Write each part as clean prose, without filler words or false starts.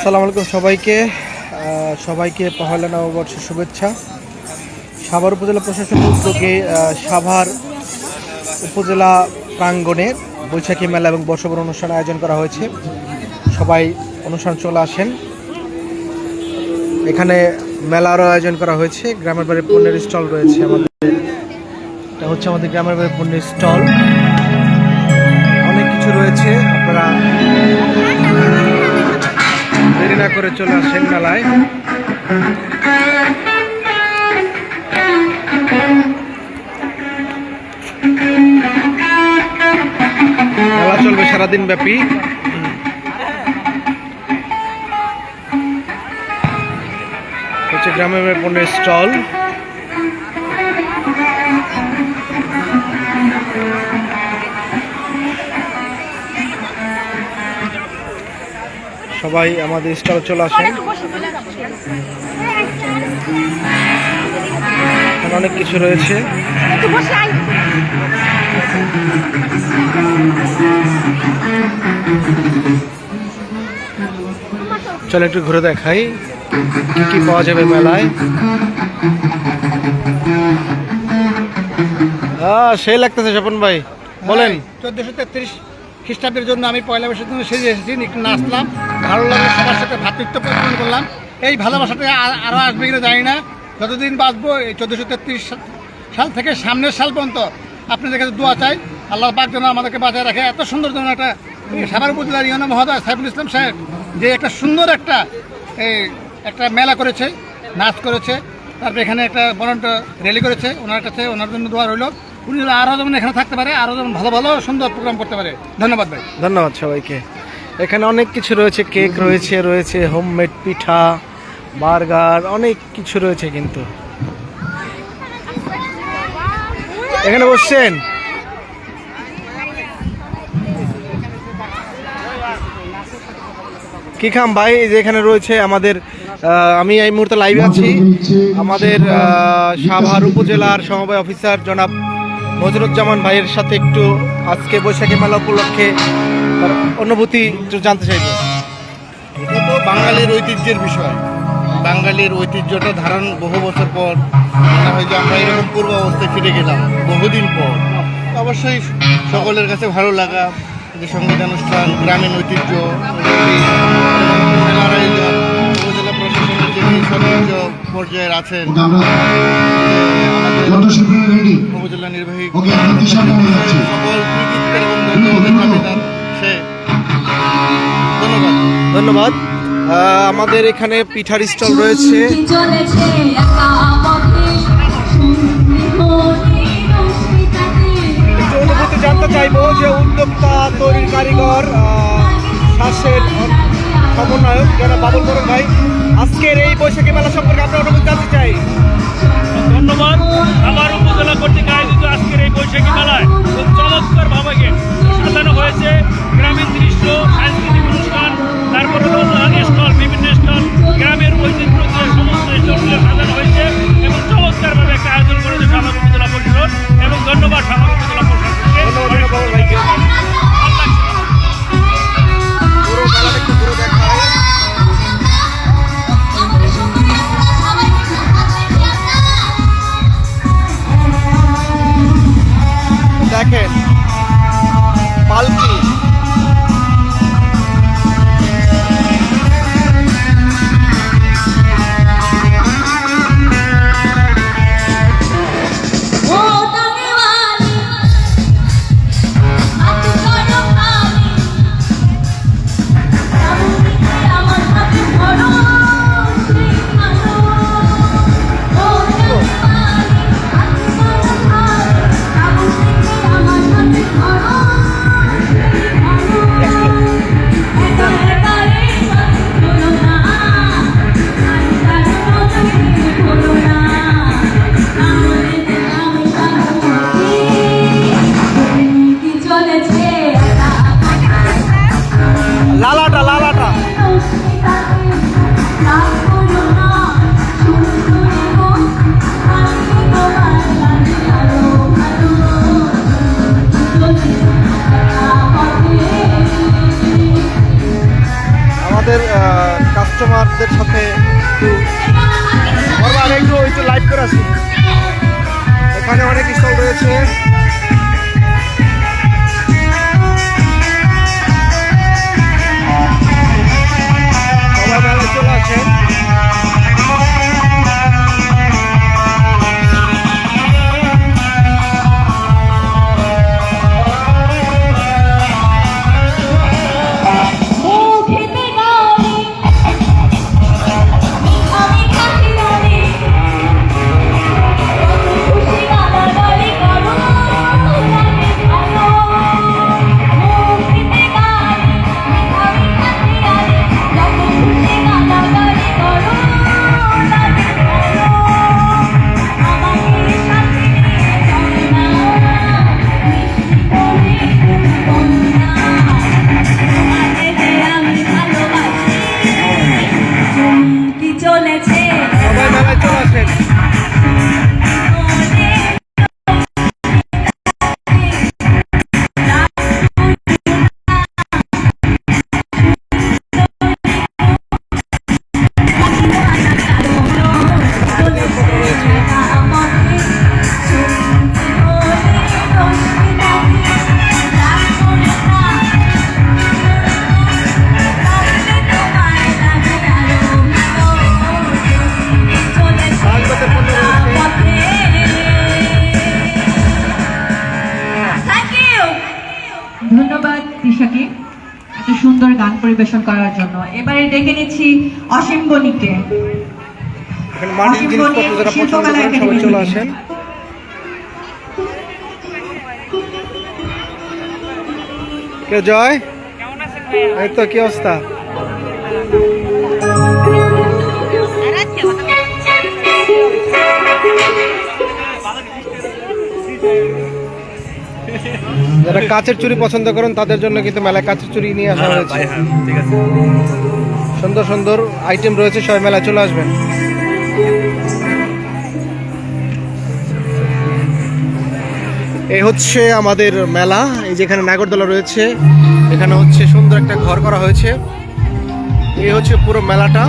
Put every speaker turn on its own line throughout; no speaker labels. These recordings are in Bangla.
আসসালামু আলাইকুম সবাইকে পহেলা নববর্ষের শুভেচ্ছা। সাভার উপজেলা প্রশাসনের উদ্যোগে সাভার উপজেলা প্রাঙ্গণে বৈশাখী মেলা এবং বর্ষবরণ অনুষ্ঠান আয়োজন করা হয়েছে। সবাই অনুষ্ঠান চলে আসেন। এখানে মেলারও আয়োজন করা হয়েছে। গ্রামের বাড়ির পণ্যের স্টল রয়েছে। এটা হচ্ছে আমাদের গ্রামের বাড়ির পণ্যের স্টল। অনেক কিছু রয়েছে, আপনারা দেরি না করে চলে আসেন মেলায়। মেলা চলবে সারাদিন ব্যাপী। হচ্ছে গ্রামের পণ্যের স্টল। সবাই আমাদের স্টল চলে আসেন। অনেক কিছু রয়েছে। চলো একটু ঘুরে দেখাই কি কি পাওয়া যাবে মেলায়। সেই লাগতেছে স্বপন ভাই, বলেন।
1433 খ্রিস্টাব্দের জন্য আমি পয়লা বৈশাখের জন্য সেজে এসেছি, একটু নাচলাম, ভালো লাগলো, সবার সাথে ভ্রাতৃত্ব প্রদান করলাম। এই ভালোবাসাটা আরও আসবে কিনা জানি না। যতদিন বাঁচবো এই 1433 সাল থেকে সামনের সাল পর্যন্ত আপনাদের কাছে দোয়া চাই, আল্লাহ পাক যেন আমাদেরকে বাঁচায় রাখে। এত সুন্দর যেন একটা সাভার উপজেলার ইউনো মহোদয় সাইফুল ইসলাম সাহেব যে একটা সুন্দর একটা মেলা করেছে, নাচ করেছে, তারপরে এখানে একটা বরন্ত র্যালি করেছে। ওনার জন্য দোয়া রইল। উনি আরও যেমন এখানে থাকতে পারে, আরও যেমন ভালো ভালো সুন্দর প্রোগ্রাম করতে পারে। ধন্যবাদ ভাই।
ধন্যবাদ সবাইকে। এখানে অনেক কিছু রয়েছে, কেক রয়েছে হোমমেড পিঠা, বার্গার, অনেক কিছু রয়েছে। কিন্তু এখানে বসছেন, কি খাম ভাই? যে এখানে রয়েছে আমাদের, আমি এই মুহূর্তে লাইভে আছি, আমাদের সাভার উপজেলার সমবায় অফিসার জনাব নজরুজ্জামান ভাইয়ের সাথে একটু আজকে বৈশাখী মেলা উপলক্ষে তার অনুভূতি একটু জানতে চাইব।
এটা তো বাঙালির ঐতিহ্যের বিষয়। বাঙালির ঐতিহ্যটা ধারণ বহু বছর পর মনে হয় যে আমরা এরকম পূর্ব অবস্থায় ফিরে গেলাম বহুদিন পর। অবশ্যই সকলের কাছে ভালো লাগা যে সঙ্গীত অনুষ্ঠান, গ্রামীণ ঐতিহ্য, মেলার আয়োজন, উপজেলা প্রশাসনের যিনি সর্বোচ্চ পর্যায়ের আছেন উপজেলা নির্বাহী সকল কৃতিত্বের এবং দাবিদার সে।
ধন্যবাদ। আমাদের এখানে পিঠার স্টল রয়েছে। একটু অনুভূতি জানতে চাইবো যে উদ্যোক্তা, তৈরির কারিগর, শ্বাসের সমন্বয়ক যারা বাবুল বরণ ভাই, আজকের এই বৈশাখী মেলা সম্পর্কে আপনার অনুভূতি জানতে চাই।
ধন্যবাদ। আমার উপজেলা কর্তৃক আয়োজিত আজকের এই বৈশাখী মেলায় খুব চমৎকার ভাবে সাজানো হয়েছে। গ্রামীণ দৃশ্য, সাংস্কৃতিক অনুষ্ঠান, তারপরে স্টল, বিভিন্ন স্টল, গ্রামের ঐতিহ্য দিয়ে সমস্ত স্টলগুলো সাজানো হয়েছে এবং চমৎকারভাবে একটা আয়োজন করেছে সাভার উপজেলা পরিষদ। এবং ধন্যবাদ সাভার উপজেলা প্রশাসনকে।
দেখেন কাস্টমারদের সাথে একটু লাইভ করে আসি। এখানে অনেক স্টল রয়েছে। সবাই মেলায় চলে আসেন। সবাই মেলায় চলে আসেন।
ধন্যবাদ দিশাকে এত সুন্দর গান পরিবেশন করার জন্য। এবারে ডেকে নিচ্ছি অসীম বণিককে।
এখানে মাটির জিনিসপত্র যারা পছন্দ করেন সবাই চলে আসেন। কে জয়, এই তো কি অবস্থা? যারা কাচের চুড়ি পছন্দ করেন তাদের জন্য কিন্তু মেলায় কাচের চুড়ি নিয়ে আসা হয়েছে। সুন্দর সুন্দর আইটেম রয়েছে, সবাই মেলায় চলে আসবেন। এই হচ্ছে আমাদের মেলা। এই যেখানে নাগরদোলা রয়েছে, এখানে হচ্ছে সুন্দর একটা ঘর করা হয়েছে। এই হচ্ছে পুরো মেলাটা।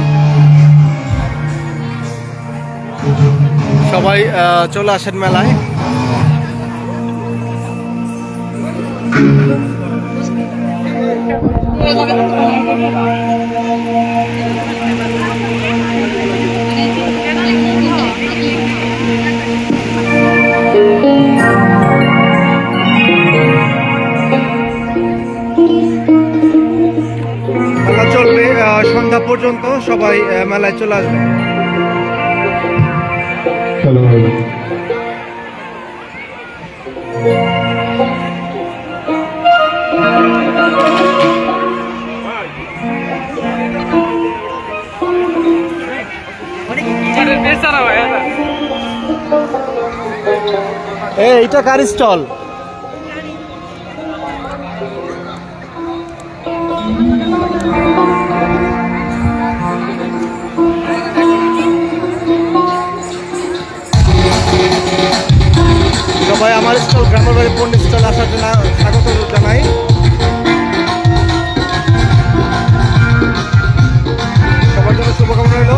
সবাই চলে আসেন মেলায়। মেলা চলবে সন্ধ্যা পর্যন্ত, সবাই মেলায় চলে আসবে। এইটা কার স্টল? সবাই আমার স্টল গ্রামের বাড়ি পণ্ডিত স্টল আসার জন্য স্বাগত জানাই। সবার জন্য শুভকামনা রইল।